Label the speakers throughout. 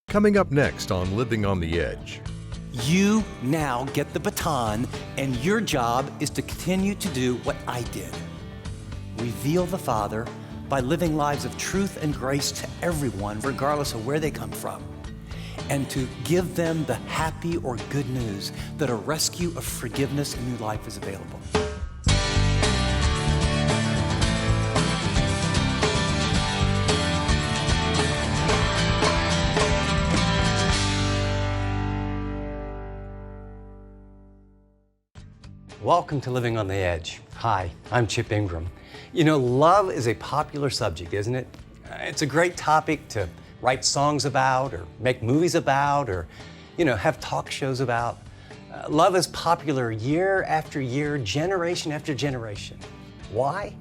Speaker 1: Coming up next on Living on the Edge.
Speaker 2: You now get the baton, and your job is to continue to do what I did. Reveal the Father by living lives of truth and grace to everyone, regardless of where they come from, and to give them the happy or good news that a rescue of forgiveness and new life is available. Welcome to Living on the Edge. Hi, I'm Chip Ingram. You know, love is a popular subject, isn't it? It's a great topic to write songs about or make movies about or, have talk shows about. Love is popular year after year, generation after generation. Why?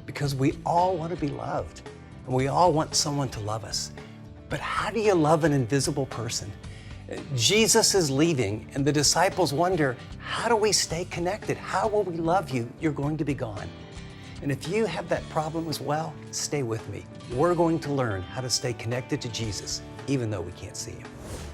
Speaker 2: Because we all want to be loved and we all want someone to love us. But how do you love an invisible person? Jesus is leaving, and the disciples wonder, how do we stay connected? How will we love you? You're going to be gone. And if you have that problem as well, stay with me. We're going to learn how to stay connected to Jesus, even though we can't see him.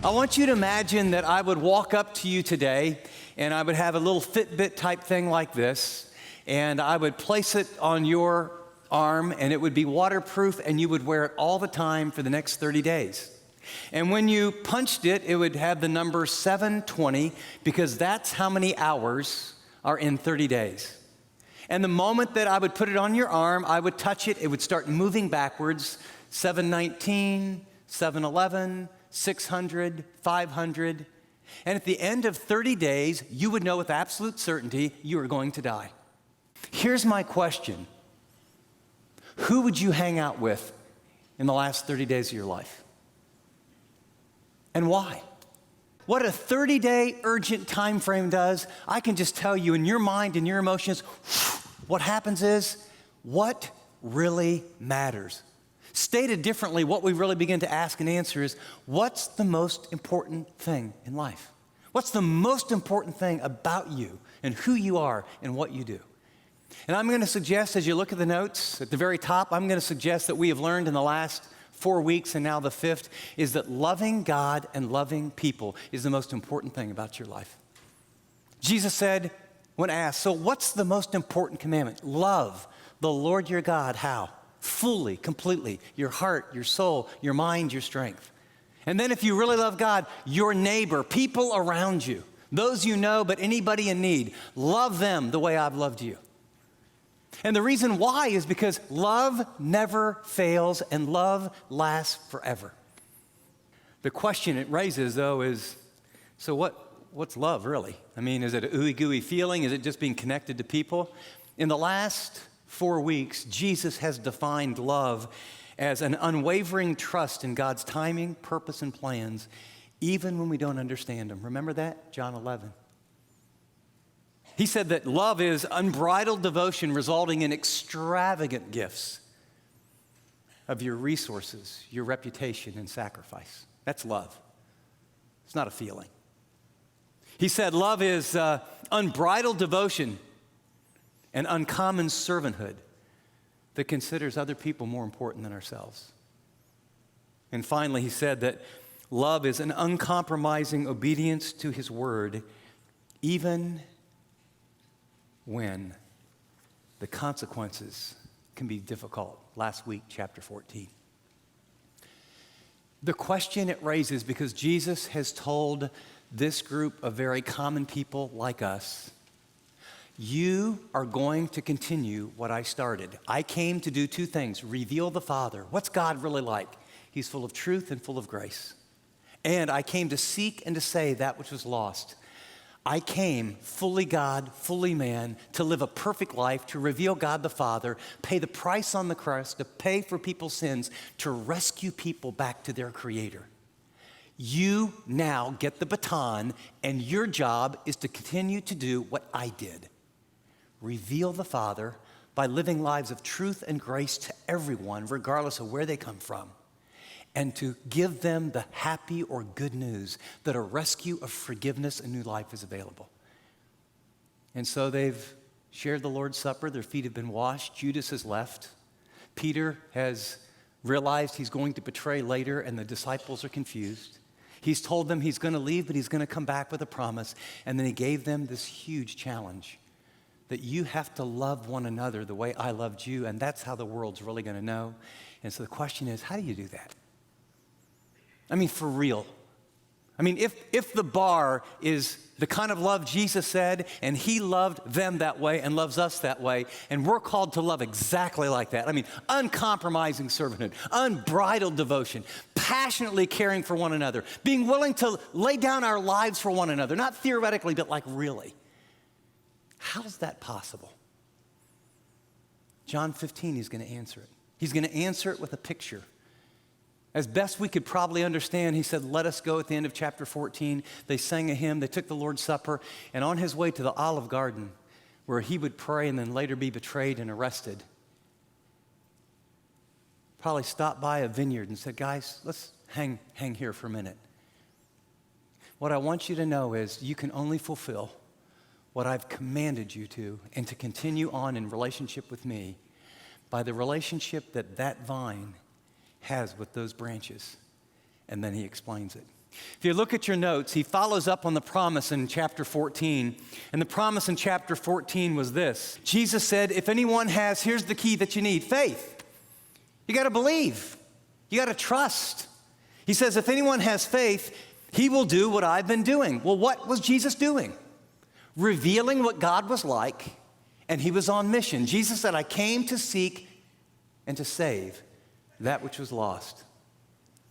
Speaker 2: I want you to imagine that I would walk up to you today, and I would have a little Fitbit type thing like this, and I would place it on your arm, and it would be waterproof, and you would wear it all the time for the next 30 days. And when you punched it, it would have the number 720 because that's how many hours are in 30 days. And the moment that I would put it on your arm, I would touch it, it would start moving backwards, 719, 711, 600, 500. And at the end of 30 days, you would know with absolute certainty you are going to die. Here's my question. Who would you hang out with in the last 30 days of your life? And why? What a 30-day urgent time frame does, I can just tell you in your mind and your emotions, what happens is, what really matters? Stated differently, what we really begin to ask and answer is, what's the most important thing in life? What's the most important thing about you and who you are and what you do? And I'm going to suggest, as you look at the notes at the very top, I'm going to suggest that we have learned in the last 4 weeks and now the 5th is that loving God and loving people is the most important thing about your life. Jesus said, when asked, so what's the most important commandment? Love the Lord your God. How? Fully, completely, your heart, your soul, your mind, your strength. And then if you really love God, your neighbor, people around you, those you know, but anybody in need, love them the way I've loved you. And the reason why is because love never fails and love lasts forever. The question it raises, though, is, so what's love really? I mean, is it a ooey-gooey feeling? Is it just being connected to people? In the last 4 weeks, Jesus has defined love as an unwavering trust in God's timing, purpose, and plans, even when we don't understand them. Remember that? John 11. He said that love is unbridled devotion resulting in extravagant gifts of your resources, your reputation, and sacrifice. That's love. It's not a feeling. He said love is unbridled devotion and uncommon servanthood that considers other people more important than ourselves. And finally, he said that love is an uncompromising obedience to his word, even when the consequences can be difficult. Last week, chapter 14. The question it raises, because Jesus has told this group of very common people like us, you are going to continue what I started. I came to do 2 things, reveal the Father. What's God really like? He's full of truth and full of grace. And I came to seek and to save that which was lost. I came fully God, fully man, to live a perfect life, to reveal God the Father, pay the price on the cross, to pay for people's sins, to rescue people back to their Creator. You now get the baton, and your job is to continue to do what I did. Reveal the Father by living lives of truth and grace to everyone, regardless of where they come from, and to give them the happy or good news that a rescue of forgiveness and new life is available. And so they've shared the Lord's Supper. Their feet have been washed. Judas has left. Peter has realized he's going to betray later, and the disciples are confused. He's told them he's going to leave, but he's going to come back with a promise. And then he gave them this huge challenge that you have to love one another the way I loved you, and that's how the world's really going to know. And so the question is, how do you do that? I mean, for real. I mean, if the bar is the kind of love Jesus said, and he loved them that way and loves us that way, and we're called to love exactly like that. I mean, uncompromising servanthood, unbridled devotion, passionately caring for one another, being willing to lay down our lives for one another, not theoretically, but like really. How's that possible? John 15, he's going to answer it. He's going to answer it with a picture. As best we could probably understand, he said, let us go at the end of chapter 14. They sang a hymn, they took the Lord's Supper, and on his way to the Olive Garden, where he would pray and then later be betrayed and arrested, probably stopped by a vineyard and said, guys, let's hang here for a minute. What I want you to know is you can only fulfill what I've commanded you to and to continue on in relationship with me by the relationship that that vine has with those branches. And then he explains it. If you look at your notes, he follows up on the promise in chapter 14. And the promise in chapter 14 was this. Jesus said, if anyone has, here's the key that you need, faith. You got to believe. You got to trust. He says, if anyone has faith, he will do what I've been doing. Well, what was Jesus doing? Revealing what God was like, and he was on mission. Jesus said, I came to seek and to save that which was lost.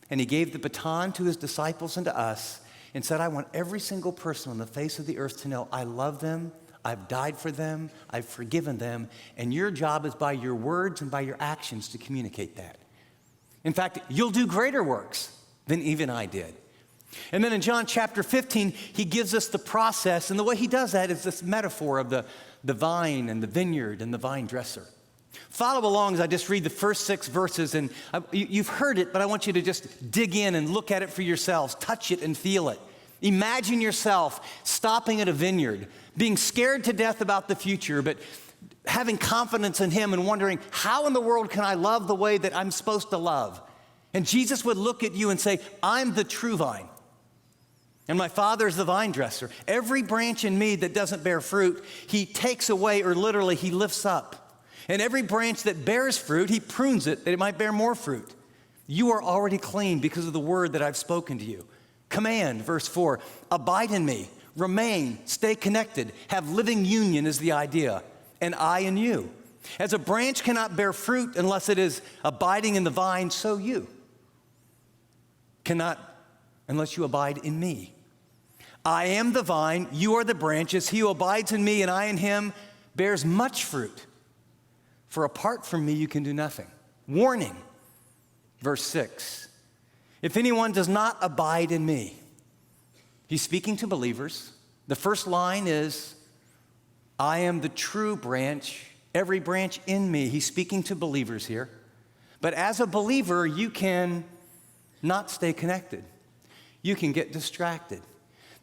Speaker 2: And he gave the baton to his disciples and to us and said, I want every single person on the face of the earth to know I love them, I've died for them, I've forgiven them, and your job is by your words and by your actions to communicate that. In fact, you'll do greater works than even I did. And then in John chapter 15, he gives us the process, and the way he does that is this metaphor of the vine and the vineyard and the vine dresser. Follow along as I just read the first 6 verses, and you've heard it, but I want you to just dig in and look at it for yourselves, touch it and feel it. Imagine yourself stopping at a vineyard, being scared to death about the future, but having confidence in him and wondering, how in the world can I love the way that I'm supposed to love? And Jesus would look at you and say, I'm the true vine, and my Father is the vine dresser. Every branch in me that doesn't bear fruit, he takes away, or literally he lifts up. And every branch that bears fruit, he prunes it that it might bear more fruit. You are already clean because of the word that I've spoken to you. Command, verse 4, abide in me, remain, stay connected, have living union is the idea, and I in you. As a branch cannot bear fruit unless it is abiding in the vine, so you cannot unless you abide in me. I am the vine, you are the branches. He who abides in me and I in him bears much fruit. For apart from me, you can do nothing. Warning, verse 6. If anyone does not abide in me, he's speaking to believers. The first line is, I am the true branch, every branch in me. He's speaking to believers here. But as a believer, you can not stay connected. You can get distracted.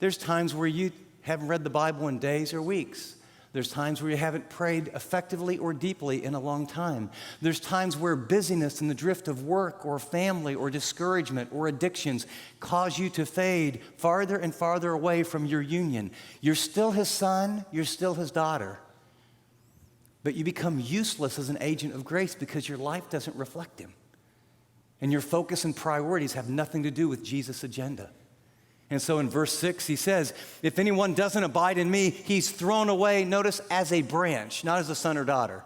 Speaker 2: There's times where you haven't read the Bible in days or weeks. There's times where you haven't prayed effectively or deeply in a long time. There's times where busyness and the drift of work or family or discouragement or addictions cause you to fade farther and farther away from your union. You're still his son, you're still his daughter, but you become useless as an agent of grace because your life doesn't reflect him. And your focus and priorities have nothing to do with Jesus' agenda. And so in verse 6, he says, if anyone doesn't abide in me, he's thrown away, notice, as a branch, not as a son or daughter.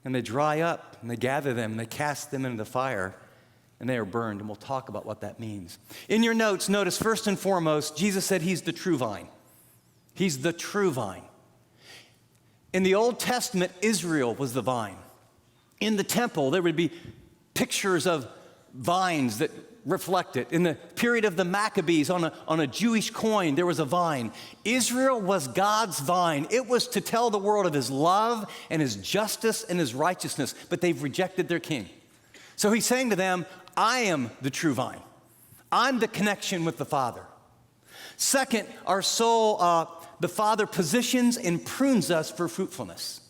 Speaker 2: And they dry up, and they gather them, and they cast them into the fire, and they are burned. And we'll talk about what that means. In your notes, notice, first and foremost, Jesus said he's the true vine. He's the true vine. In the Old Testament, Israel was the vine. In the temple, there would be pictures of vines that reflect it. In the period of the Maccabees, on a Jewish coin, there was a vine. Israel was God's vine. It was to tell the world of his love and his justice and his righteousness, but they've rejected their king. So he's saying to them, I am the true vine. I'm the connection with the Father. Second, our soul, the Father positions and prunes us for fruitfulness.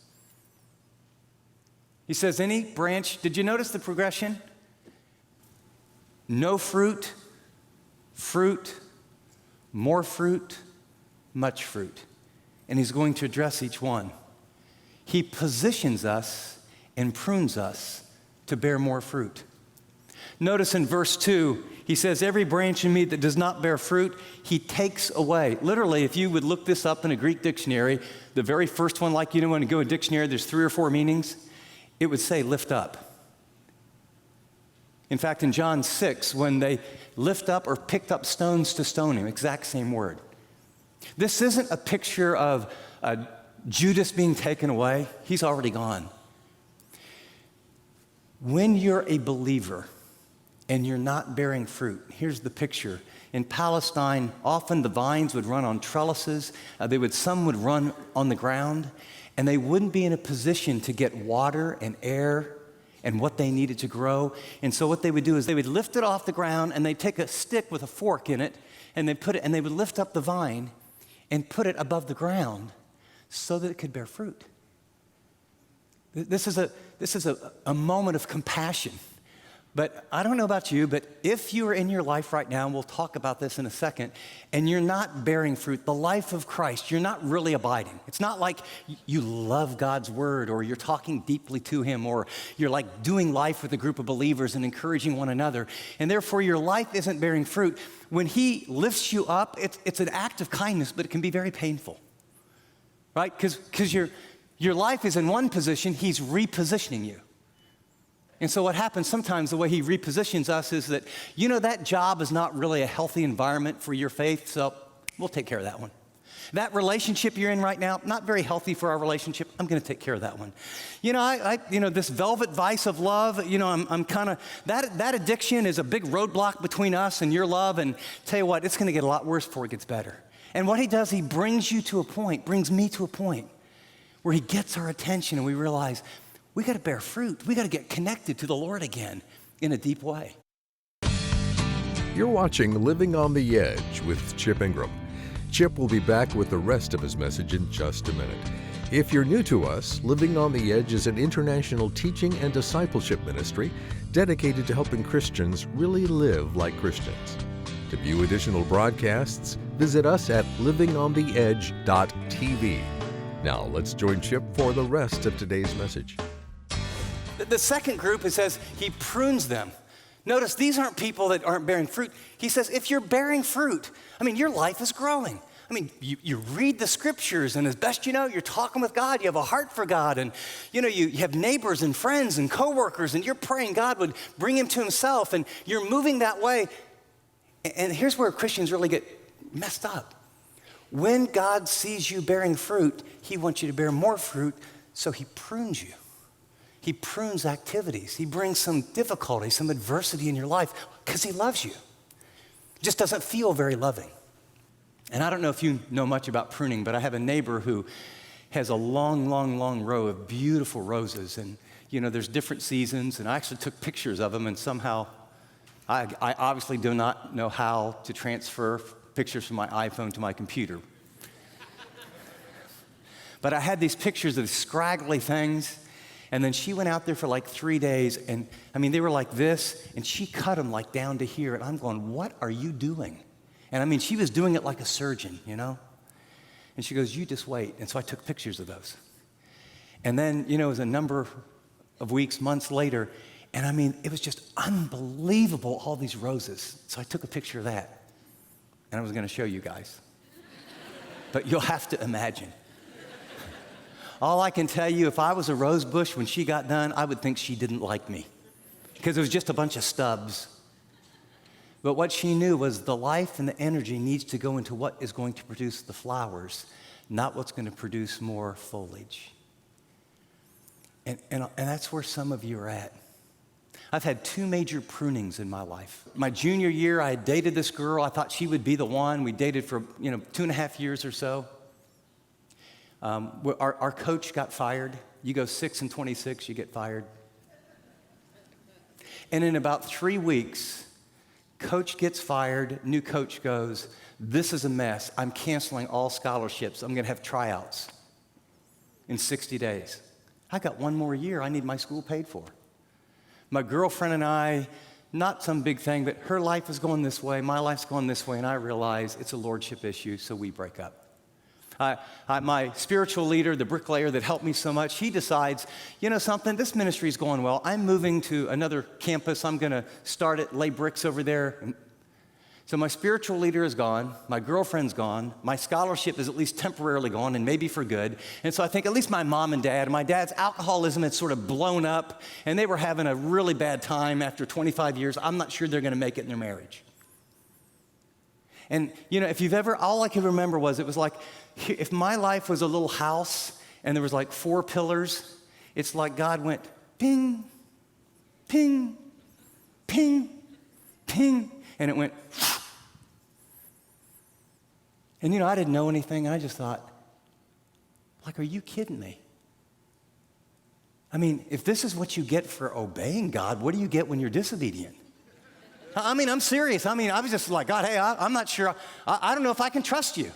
Speaker 2: He says, any branch, did you notice the progression? No fruit, fruit, more fruit, much fruit. And he's going to address each one. He positions us and prunes us to bear more fruit. Notice in verse 2, he says, every branch in me that does not bear fruit, he takes away. Literally, if you would look this up in a Greek dictionary, the very first one, like you know when you go to a dictionary, there's 3 or 4 meanings, it would say lift up. In fact, in John 6, when they lift up or picked up stones to stone him, exact same word. This isn't a picture of Judas being taken away. He's already gone. When you're a believer and you're not bearing fruit, here's the picture. In Palestine, often the vines would run on trellises. Some would run on the ground, and they wouldn't be in a position to get water and air and what they needed to grow. And so what they would do is they would lift it off the ground, and they'd take a stick with a fork in it, and they would lift up the vine and put it above the ground so that it could bear fruit. This is a moment of compassion. But I don't know about you, but if you are in your life right now, and we'll talk about this in a second, and you're not bearing fruit, the life of Christ, you're not really abiding. It's not like you love God's word, or you're talking deeply to him, or you're like doing life with a group of believers and encouraging one another, and therefore your life isn't bearing fruit. When he lifts you up, it's an act of kindness, but it can be very painful, right? Because your life is in one position, he's repositioning you. And so what happens sometimes, the way he repositions us is that, that job is not really a healthy environment for your faith, so we'll take care of that one. That relationship you're in right now, not very healthy for our relationship, I'm going to take care of that one. This velvet vice of love, I'm kind of, that addiction is a big roadblock between us and your love, and tell you what, it's going to get a lot worse before it gets better. And what he does, he brings me to a point where he gets our attention and we realize, we got to bear fruit. We got to get connected to the Lord again in a deep way.
Speaker 1: You're watching Living on the Edge with Chip Ingram. Chip will be back with the rest of his message in just a minute. If you're new to us, Living on the Edge is an international teaching and discipleship ministry dedicated to helping Christians really live like Christians. To view additional broadcasts, visit us at livingontheedge.tv. Now let's join Chip for the rest of today's message.
Speaker 2: The second group, it says he prunes them. Notice these aren't people that aren't bearing fruit. He says if you're bearing fruit, your life is growing. You read the scriptures, and as best you know, you're talking with God. You have a heart for God, and you have neighbors and friends and coworkers, and you're praying God would bring him to himself, and you're moving that way. And here's where Christians really get messed up. When God sees you bearing fruit, he wants you to bear more fruit, so he prunes you. He prunes activities. He brings some difficulty, some adversity in your life because he loves you. It just doesn't feel very loving. And I don't know if you know much about pruning, but I have a neighbor who has a long, long, long row of beautiful roses. And, there's different seasons. And I actually took pictures of them. And somehow, I obviously do not know how to transfer pictures from my iPhone to my computer. But I had these pictures of scraggly things. And then she went out there for like 3 days, and they were like this, and she cut them like down to here, and I'm going, what are you doing? And she was doing it like a surgeon, And she goes, you just wait. And so I took pictures of those. And then, it was a number of weeks, months later, and it was just unbelievable, all these roses. So I took a picture of that, and I was gonna show you guys. But you'll have to imagine. All I can tell you, if I was a rose bush when she got done, I would think she didn't like me because it was just a bunch of stubs. But what she knew was the life and the energy needs to go into what is going to produce the flowers, not what's going to produce more foliage. And that's where some of you are at. I've had 2 major prunings in my life. My junior year, I had dated this girl. I thought she would be the one. We dated for 2.5 years or so. Our coach got fired. You go 6 and 26, you get fired. And in about 3 weeks, coach gets fired, new coach goes, this is a mess. I'm canceling all scholarships. I'm going to have tryouts in 60 days. I got 1 more year. I need my school paid for. My girlfriend and I not some big thing, but her life is going this way, my life's going this way, and I realize it's a lordship issue, so we break up. My spiritual leader, the bricklayer that helped me so much, he decides, you know something, this ministry is going well. I'm moving to another campus. I'm going to start it, lay bricks over there. So my spiritual leader is gone. My girlfriend's gone. My scholarship is at least temporarily gone, and maybe for good. And so I think at least my mom and dad, my dad's alcoholism had sort of blown up, and they were having a really bad time after 25 years. I'm not sure they're going to make it in their marriage. And, you know, if you've ever, all I could remember was, it was like, if my life was a little house and there was like 4 pillars, it's like God went ping, ping, ping, ping, and it went. And, you know, I didn't know anything, and I just thought, like, are you kidding me? I mean, if this is what you get for obeying God, what do you get when you're disobedient? I mean, I'm serious. I mean, I was just like, God, hey, I'm not sure. I don't know if I can trust you.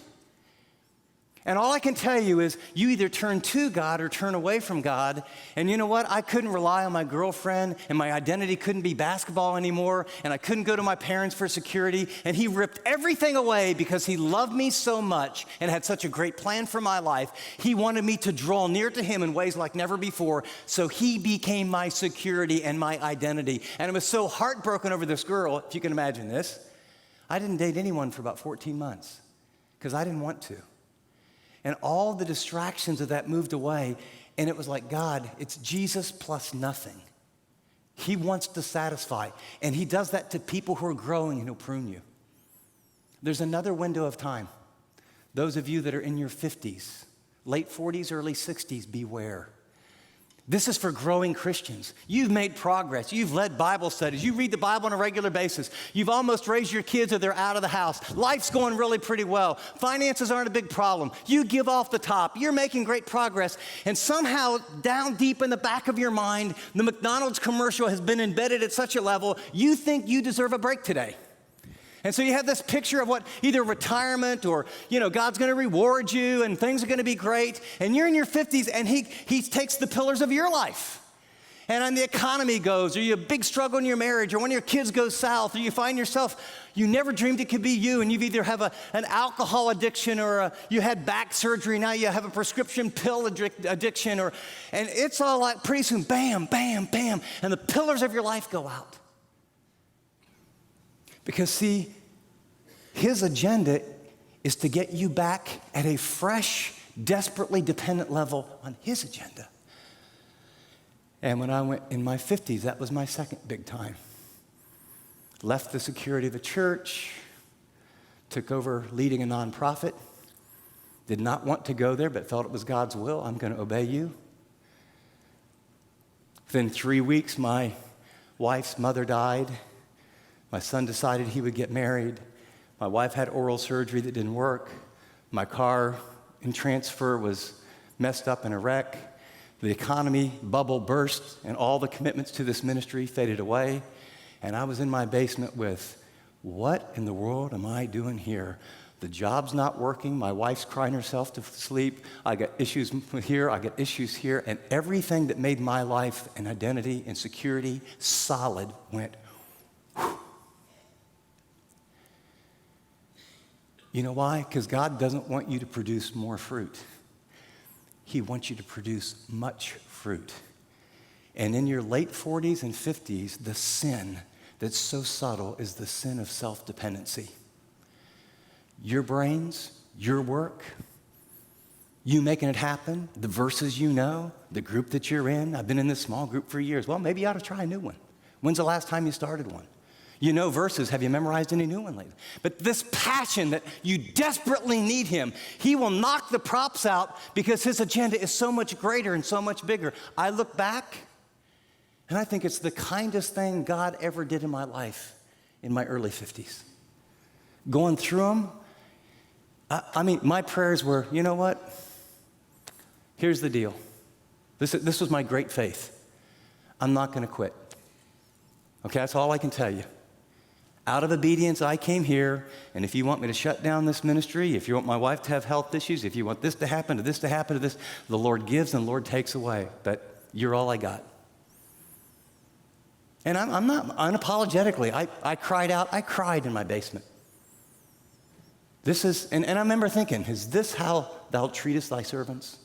Speaker 2: And all I can tell you is you either turn to God or turn away from God. And you know what? I couldn't rely on my girlfriend, and my identity couldn't be basketball anymore, and I couldn't go to my parents for security. And he ripped everything away because he loved me so much and had such a great plan for my life. He wanted me to draw near to him in ways like never before. So he became my security and my identity. And I was so heartbroken over this girl, if you can imagine this. I didn't date anyone for about 14 months because I didn't want to. And all the distractions of that moved away, and it was like, God, it's Jesus plus nothing. He wants to satisfy, and he does that to people who are growing, and he'll prune you. There's another window of time. Those of you that are in your 50s, late 40s, early 60s, beware. This is for growing Christians. You've made progress. You've led Bible studies. You read the Bible on a regular basis. You've almost raised your kids or they're out of the house. Life's going really pretty well. Finances aren't a big problem. You give off the top. You're making great progress. And somehow, down deep in the back of your mind, the McDonald's commercial has been embedded at such a level, you think you deserve a break today. And so you have this picture of what either retirement or, you know, God's going to reward you and things are going to be great. And you're in your 50s and he takes the pillars of your life. And then the economy goes, or you have a big struggle in your marriage, or one of your kids goes south, or you find yourself, you never dreamed it could be you, and you've either have an alcohol addiction or you had back surgery, now you have a prescription pill addiction, and it's all like pretty soon, bam, bam, bam, and the pillars of your life go out. Because see, his agenda is to get you back at a fresh, desperately dependent level on his agenda. And when I went in my 50s, that was my second big time. Left the security of the church, took over leading a nonprofit, did not want to go there, but felt it was God's will. I'm going to obey you. Within 3 weeks, my wife's mother died. My son decided he would get married. My wife had oral surgery that didn't work. My car in transfer was messed up in a wreck. The economy bubble burst, and all the commitments to this ministry faded away. And I was in my basement with, what in the world am I doing here? The job's not working. My wife's crying herself to sleep. I got issues here. I got issues here. And everything that made my life and identity and security solid went, whew. You know why? Because God doesn't want you to produce more fruit. He wants you to produce much fruit. And in your late 40s and 50s, the sin that's so subtle is the sin of self-dependency. Your brains, your work, you making it happen, the verses you know, the group that you're in. I've been in this small group for years. Well, maybe you ought to try a new one. When's the last time you started one? You know verses. Have you memorized any new one lately? But this passion that you desperately need him, he will knock the props out because his agenda is so much greater and so much bigger. I look back, and I think it's the kindest thing God ever did in my life in my early 50s. Going through them, I mean, my prayers were, you know what? Here's the deal. This was my great faith. I'm not going to quit. Okay, that's all I can tell you. Out of obedience, I came here, and if you want me to shut down this ministry, if you want my wife to have health issues, if you want this to happen, to this to happen, to this, the Lord gives and the Lord takes away. But you're all I got. And I'm not unapologetically, I cried out, I cried in my basement. This is, and I remember thinking, is this how thou treatest thy servants?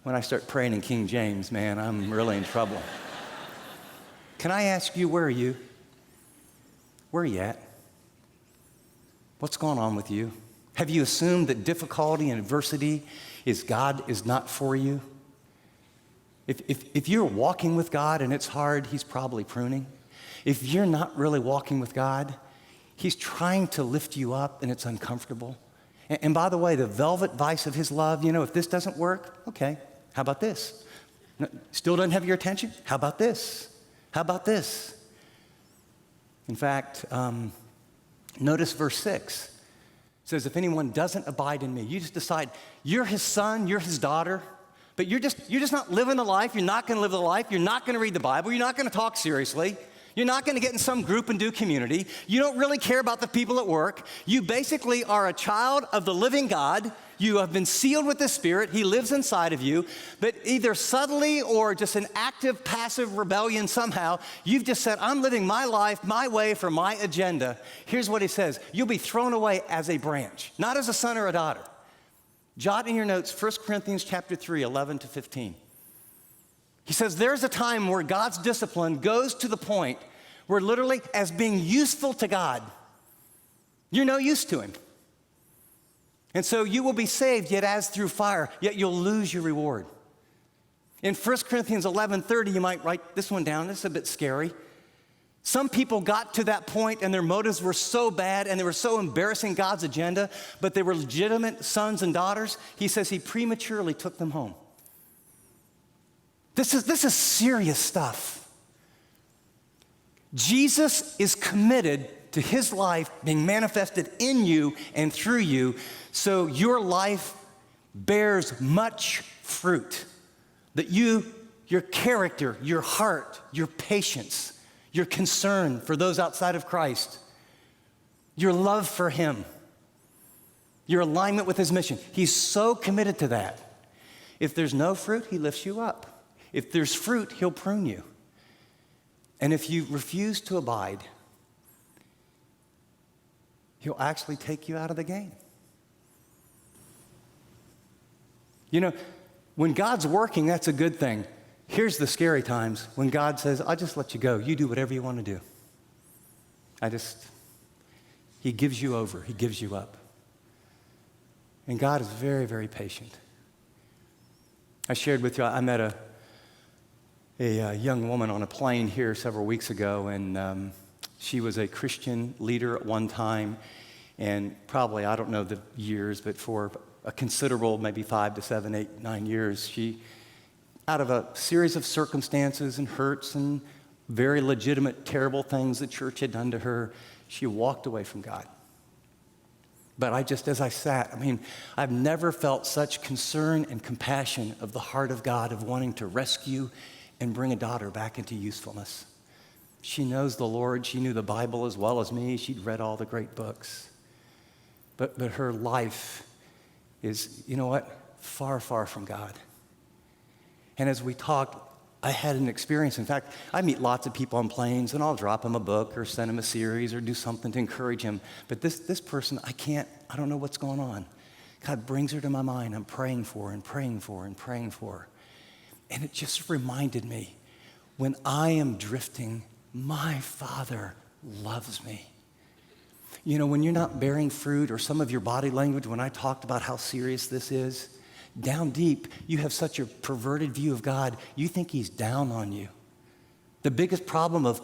Speaker 2: When I start praying in King James, man, I'm really in trouble. Can I ask you, where are you? Where are you at? What's going on with you? Have you assumed that difficulty and adversity God is not for you? If you're walking with God and it's hard, he's probably pruning. If you're not really walking with God, he's trying to lift you up and it's uncomfortable. And by the way, the velvet vice of his love, if this doesn't work, okay, how about this? Still doesn't have your attention? How about this? How about this? In fact, notice verse 6. It says, if anyone doesn't abide in me, you just decide you're his son, you're his daughter, but you're just not living the life. You're not going to live the life. You're not going to read the Bible. You're not going to talk seriously. You're not going to get in some group and do community. You don't really care about the people at work. You basically are a child of the living God. You have been sealed with the Spirit. He lives inside of you. But either subtly or just an active, passive rebellion somehow, you've just said, I'm living my life, my way, for my agenda. Here's what he says. You'll be thrown away as a branch, not as a son or a daughter. Jot in your notes 1 Corinthians chapter 3, 11 to 15. He says there's a time where God's discipline goes to the point where literally as being useful to God, you're no use to him. And so you will be saved, yet as through fire, yet you'll lose your reward. In 1 Corinthians 11:30, you might write this one down. This is a bit scary. Some people got to that point and their motives were so bad and they were so embarrassing God's agenda, but they were legitimate sons and daughters. He says he prematurely took them home. This is serious stuff. Jesus is committed to his life being manifested in you and through you, so your life bears much fruit. That your character, your heart, your patience, your concern for those outside of Christ, your love for him, your alignment with his mission. He's so committed to that. If there's no fruit, he lifts you up. If there's fruit, he'll prune you. And if you refuse to abide, he'll actually take you out of the game. When God's working, that's a good thing. Here's the scary times when God says, I'll just let you go. You do whatever you want to do. He gives you over. He gives you up. And God is very, very patient. I shared with you, I met a young woman on a plane here several weeks ago, and she was a Christian leader at one time, and probably, I don't know the years, but for a considerable, maybe 5 to 7, 8, 9 years, she, out of a series of circumstances and hurts and very legitimate, terrible things the church had done to her, she walked away from God. But as I sat, I've never felt such concern and compassion of the heart of God of wanting to rescue and bring a daughter back into usefulness. She knows the Lord. She knew the Bible as well as me. She'd read all the great books. But her life is, far, far from God. And as we talked, I had an experience. In fact, I meet lots of people on planes, and I'll drop them a book or send them a series or do something to encourage them. But this person, I don't know what's going on. God brings her to my mind. I'm praying for her and praying for her and praying for her. And it just reminded me, when I am drifting, my Father loves me. When you're not bearing fruit, or some of your body language, when I talked about how serious this is, down deep, you have such a perverted view of God, you think he's down on you. The biggest problem of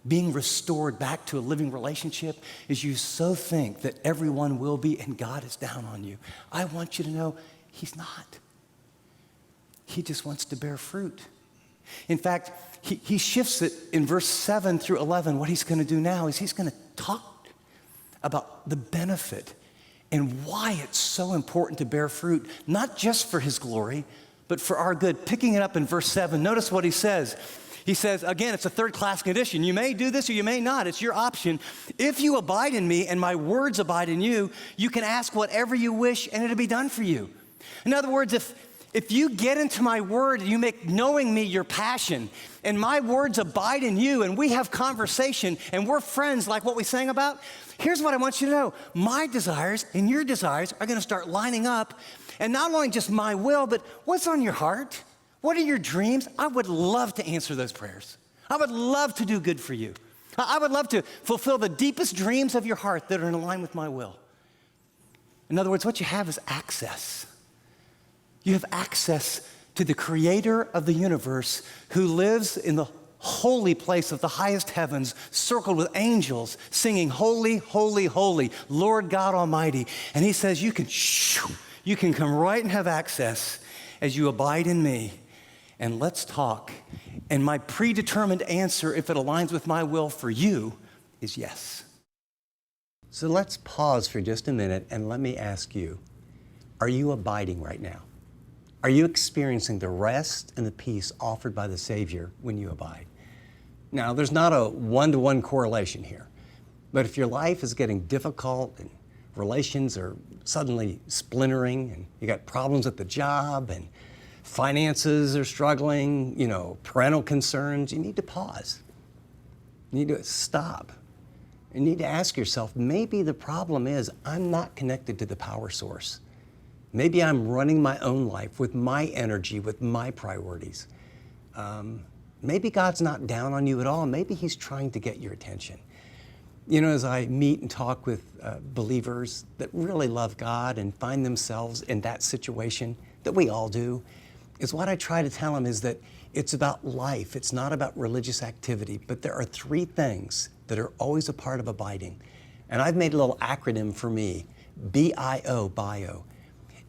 Speaker 2: being restored back to a living relationship is you so think that everyone will be and God is down on you. I want you to know he's not. He just wants to bear fruit. In fact, he shifts it in verse 7 through 11. What he's going to do now is he's going to talk about the benefit and why it's so important to bear fruit, not just for his glory, but for our good. Picking it up in verse 7, notice what he says. He says, again, it's a third-class condition. You may do this or you may not. It's your option. If you abide in me and my words abide in you, you can ask whatever you wish and it'll be done for you. In other words, If you get into my word, you make knowing me your passion, and my words abide in you, and we have conversation, and we're friends like what we sang about, here's what I want you to know. My desires and your desires are gonna start lining up, and not only just my will, but what's on your heart? What are your dreams? I would love to answer those prayers. I would love to do good for you. I would love to fulfill the deepest dreams of your heart that are in line with my will. In other words, what you have is access. You have access to the creator of the universe who lives in the holy place of the highest heavens, circled with angels, singing, holy, holy, holy, Lord God Almighty. And he says, you can come right and have access as you abide in me. And let's talk. And my predetermined answer, if it aligns with my will for you, is yes. So let's pause for just a minute and let me ask you, are you abiding right now? Are you experiencing the rest and the peace offered by the Savior when you abide? Now, there's not a one-to-one correlation here, but if your life is getting difficult and relations are suddenly splintering and you got problems at the job and finances are struggling, parental concerns, you need to pause. You need to stop. You need to ask yourself, maybe the problem is I'm not connected to the power source. Maybe I'm running my own life with my energy, with my priorities. Maybe God's not down on you at all. Maybe he's trying to get your attention. As I meet and talk with believers that really love God and find themselves in that situation that we all do, is what I try to tell them is that it's about life. It's not about religious activity, but there are three things that are always a part of abiding. And I've made a little acronym for me, BIO, bio.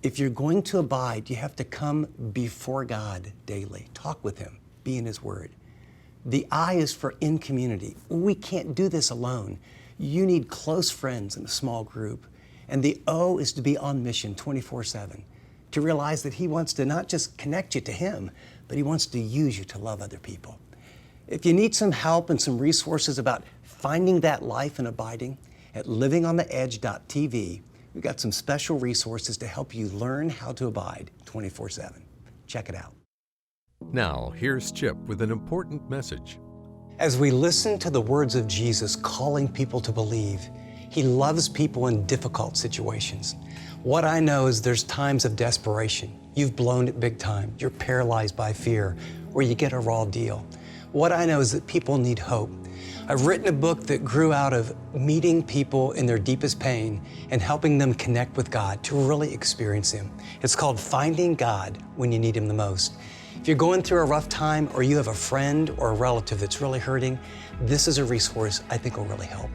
Speaker 2: If you're going to abide, you have to come before God daily. Talk with him, be in his word. The I is for in community. We can't do this alone. You need close friends in a small group. And the O is to be on mission 24/7, to realize that he wants to not just connect you to him, but he wants to use you to love other people. If you need some help and some resources about finding that life and abiding, at livingontheedge.tv, we've got some special resources to help you learn how to abide 24/7. Check it out.
Speaker 1: Now, here's Chip with an important message.
Speaker 3: As we listen to the words of Jesus calling people to believe, he loves people in difficult situations. What I know is there's times of desperation. You've blown it big time. You're paralyzed by fear, or you get a raw deal. What I know is that people need hope. I've written a book that grew out of meeting people in their deepest pain and helping them connect with God to really experience him. It's called Finding God When You Need Him the Most. If you're going through a rough time or you have a friend or a relative that's really hurting, this is a resource I think will really help.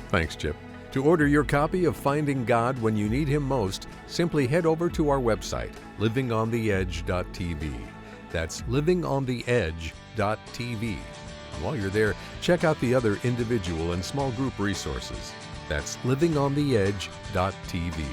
Speaker 1: Thanks, Chip. To order your copy of Finding God When You Need Him Most, simply head over to our website, livingontheedge.tv. That's livingontheedge.tv. And while you're there, check out the other individual and small group resources. That's livingontheedge.tv.